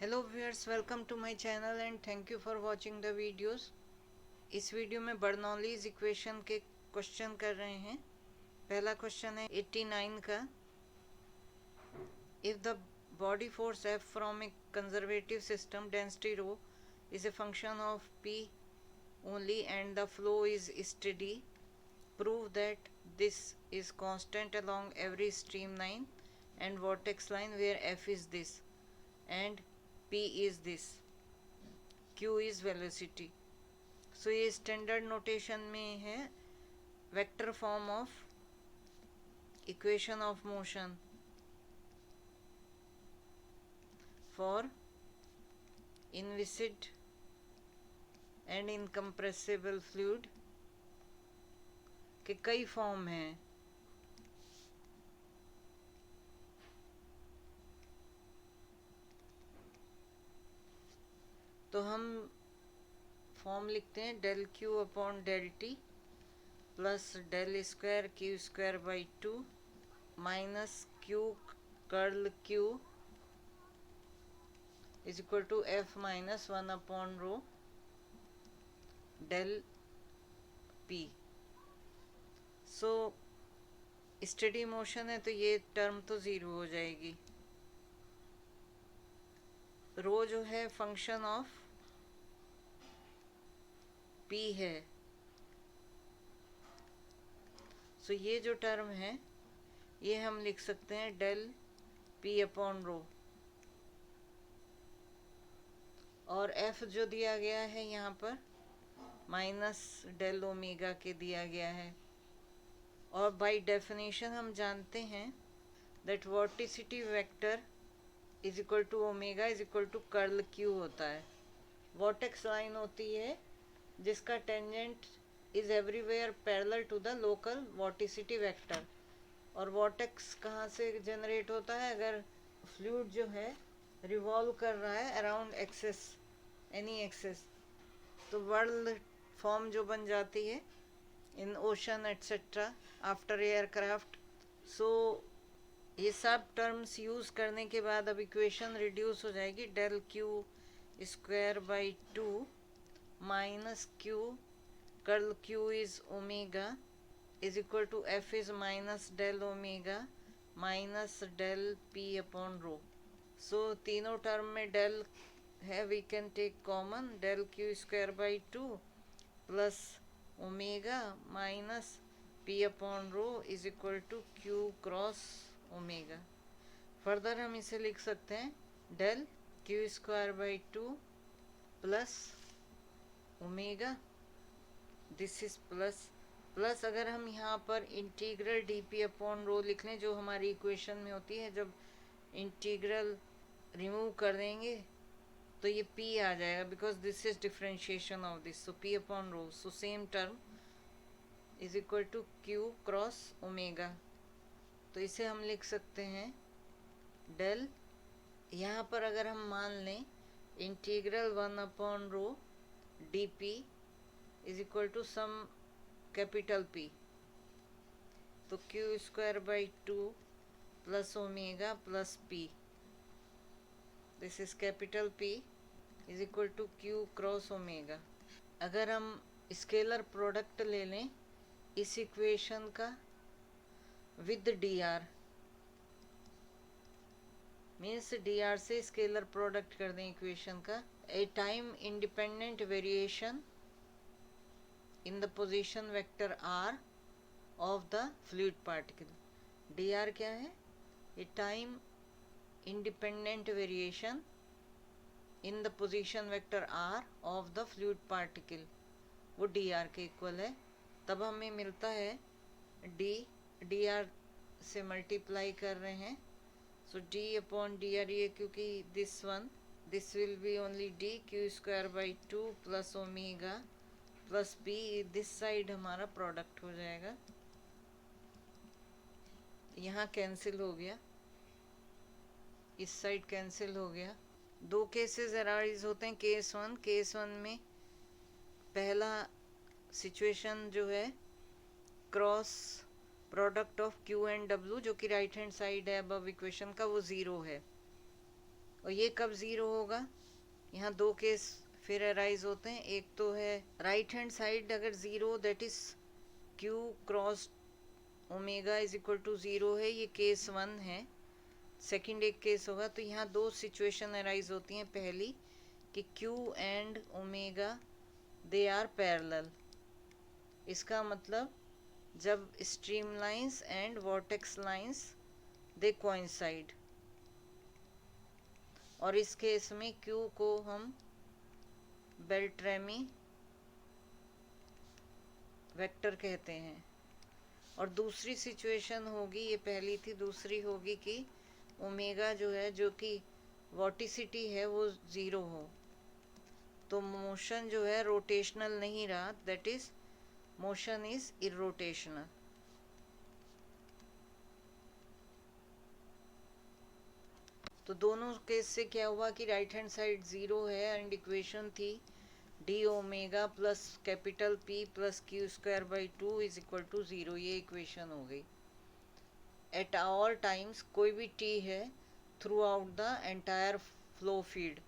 Hello viewers, welcome to my channel and thank you for watching the videos. इस video में Bernoulli's equation के question कर रहे हैं। पहला क्वेश्चन है 89 का। If the body force F from a conservative system density rho is a function of P only and the flow is steady, prove that this is constant along every streamline and vortex line where f is this and p is this, q is velocity. So ये standard notation में है, vector form of equation of motion for inviscid and incompressible fluid के कई form हैं। तो हम form लिखते हैं del q upon del t plus del square q square by 2 minus q curl q is equal to F minus 1 upon rho del P. So steady motion है तो ये टर्म तो ज़ीरो हो जाएगी। रो जो है फंक्शन ऑफ पी है। सो ये जो टर्म है ये हम लिख सकते हैं डेल पी अपॉन रो, और एफ जो दिया गया है यहाँ पर माइनस डेल ओमेगा के दिया गया है। और बाय डेफिनेशन हम जानते हैं that vorticity vector is equal to omega is equal to curl q होता है। वॉर्टेक्स लाइन होती है जिसका tangent is everywhere parallel to the local vorticity vector. और वॉर्टेक्स कहाँ से जनरेट होता है? अगर फ्लूइड जो है रिवॉल्व कर रहा है अराउंड एक्सेस, एनी एक्सेस, तो वर्ल्ड फॉर्म जो बन जाती है in ocean etcetera after aircraft. So ये सब टर्म्स यूज़ करने के बाद अब इक्वेशन रिड्यूस हो जाएगी। Del q square by 2 minus q curl q is omega is equal to f is minus del omega minus del p upon rho. So तीनों term में डेल है, we can take common. Del q square by 2 plus omega minus p upon rho is equal to q cross omega. Further हम इसे लिख सकते हैं del q square by 2 plus omega, this is plus plus अगर हम यहाँ पर integral D P upon रो लिख लें जो हमारी इक्वेशन में होती है, जब इंटीग्रल रिमूव कर देंगे तो ये p आ जाएगा because this is differentiation of this. So p upon rho, so same term is equal to q cross omega. तो इसे हम लिख सकते हैं डेल, यहाँ पर अगर हम मान लें integral 1 upon rho d p is equal to some capital P, तो q square by 2 plus omega plus P, this is capital P is equal to q cross omega. अगर हम स्केलर प्रोडक्ट ले लें इस इक्वेशन का with d r, means d r से scalar product कर दें इक्वेशन का, a time independent variation in the position vector r of the fluid particle. D r क्या है? A time independent variation in the position vector r of the fluid particle, वो d r के equal है। तब हमें मिलता है D r से मल्टीप्लाई कर रहे हैं, सो डी अपॉन डी आर, ये क्योंकि this will B only D Q square by 2 plus omega plus P, this side हमारा प्रोडक्ट हो जाएगा, यहाँ कैंसिल हो गया, इस साइड कैंसिल हो गया। दो केसेस अराइज होते हैं, केस वन में पहला सिचुएशन जो है cross product of q and W जो कि राइट हैंड साइड है अबव इक्वेशन का, वो ज़ीरो है। और ये कब ज़ीरो होगा? यहाँ दो केस फिर अराइज होते हैं। एक तो है राइट हैंड साइड अगर zero, that is q cross omega is equal to zero है, ये केस वन है। सेकंड एक केस होगा। तो यहाँ दो सिचुएशन अराइज होती हैं। पहली कि q and omega they are parallel, इसका मतलब जब stream lines and vortex lines they coincide, और इस केस में क्यू को हम बेल्ट्रैमी वेक्टर कहते हैं। और दूसरी सिचुएशन होगी, ये पहली थी, दूसरी होगी कि ओमेगा जो है, जो कि वॉटिसिटी है, वो ज़ीरो हो, तो मोशन जो है रोटेशनल नहीं रहा, that is motion is irrotational. तो दोनों केस से क्या हुआ कि राइट हैंड साइड ज़ीरो है एंड इक्वेशन थी d omega plus capital p plus q square by two is equal to zero, ये इक्वेशन हो गई। एट ऑल टाइम्स कोई भी टी है throughout the entire flow field,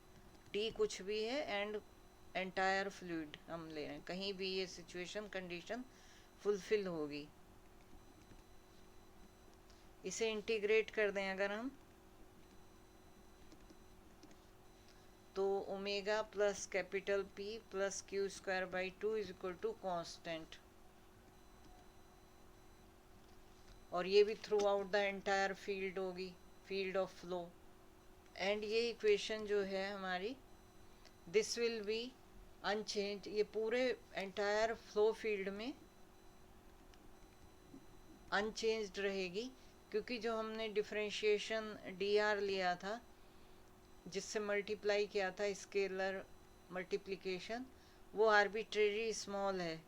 t कुछ भी है एंड एंटायर फ्लूइड हम ले रहे हैं, कहीं भी ये सिचुएशन कंडीशन फुलफिल होगी। इसे इंटीग्रेट कर दें अगर हम, तो omega plus capital p plus q square by two is equal to constant, और ये भी throughout the entire field होगी, फील्ड ऑफ फ्लो। एंड ये इक्वेशन जो है हमारी, दिस विल बी अनचेंज, ये पूरे एंटायर फ्लो फील्ड में अनचेंज्ड रहेगी, क्योंकि जो हमने डिफरेंशिएशन डी आर लिया था, जिससे मल्टीप्लाई किया था स्केलर मल्टीप्लिकेशन, वो आर्बिट्रेरी स्मॉल है,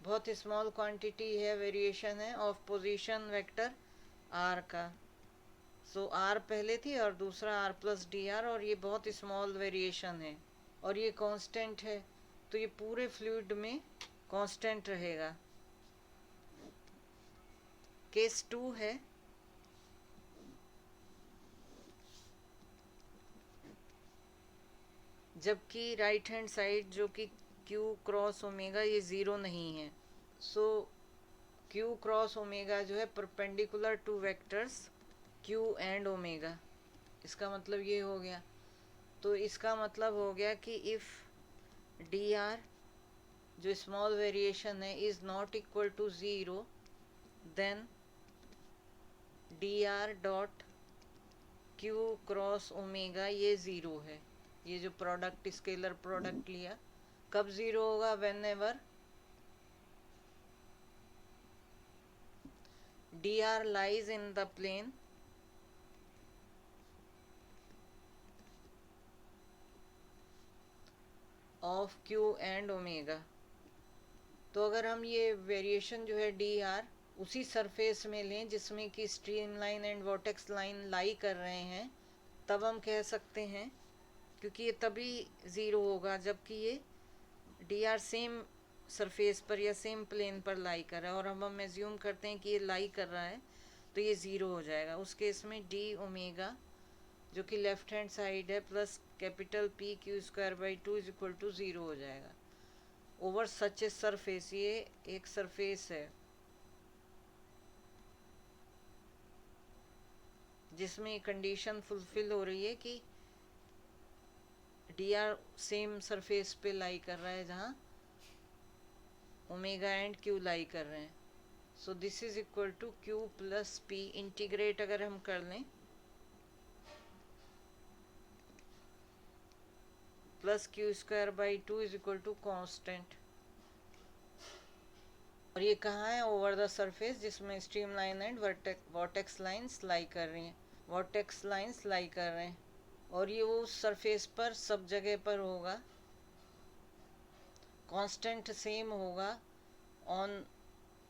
बहुत स्मॉल क्वांटिटी है, वेरिएशन है ऑफ पोजीशन वेक्टर आर का। सो आर पहले थी और दूसरा आर प्लस डी आर, और ये बहुत स्मॉल वेरिएशन है और ये कांस्टेंट है, तो ये पूरे फ्लूइड में कांस्टेंट रहेगा। केस टू है जबकि राइट हैंड साइड जो कि क्यू क्रॉस ओमेगा ये ज़ीरो नहीं है। सो क्यू क्रॉस ओमेगा जो है perpendicular two vectors Q and omega, इसका मतलब ये हो गया। तो इसका मतलब हो गया कि इफ़ डी आर जो स्मॉल वेरिएशन है is not equal to zero, then d r dot q cross omega ये ज़ीरो है। ये जो प्रोडक्ट स्केलर प्रोडक्ट लिया, कब ज़ीरो होगा? Whenever d r lies in the plane of q and omega. तो अगर हम ये वेरिएशन जो है डी आर उसी सरफेस में लें जिसमें कि stream line and vortex line lie कर रहे हैं, तब हम कह सकते हैं, क्योंकि ये तभी ज़ीरो होगा जबकि ये डी आर सेम सरफेस पर या सेम प्लेन पर लाई कर रहा है, और हम एज्यूम करते हैं कि ये लाई कर रहा है, तो ये ज़ीरो हो जाएगा। उस केस में डी ओमेगा जो कि लेफ्ट हैंड साइड है plus capital p q square by two is equal to zero हो जाएगा ओवर सच ए सरफेस। ये एक सरफेस है जिसमें कंडीशन फुलफिल हो रही है कि डी आर सेम सरफेस पे लाई कर रहा है जहाँ ओमेगा एंड क्यू लाई कर रहे हैं। So this is equal to q plus p, integrate अगर हम कर लें, plus q square by two is equal to constant. और ये कहाँ है? ओवर द सरफेस जिसमें stream line and vortex lines lie कर रही हैं, वर्टेक्स लाइन्स लाई कर रहे हैं, और ये वो सरफेस पर सब जगह पर होगा, कांस्टेंट सेम होगा ऑन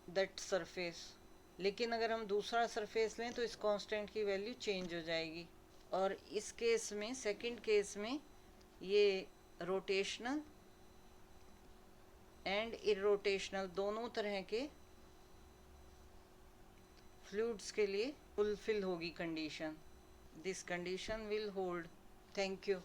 दैट सरफेस। लेकिन अगर हम दूसरा सरफेस लें तो इस कांस्टेंट की वैल्यू चेंज हो जाएगी। और इस केस में, सेकंड केस में, ये रोटेशनल एंड इरोटेशनल दोनों तरह के फ्लूइड्स के लिए फुलफिल होगी condition, this condition will hold. Thank you.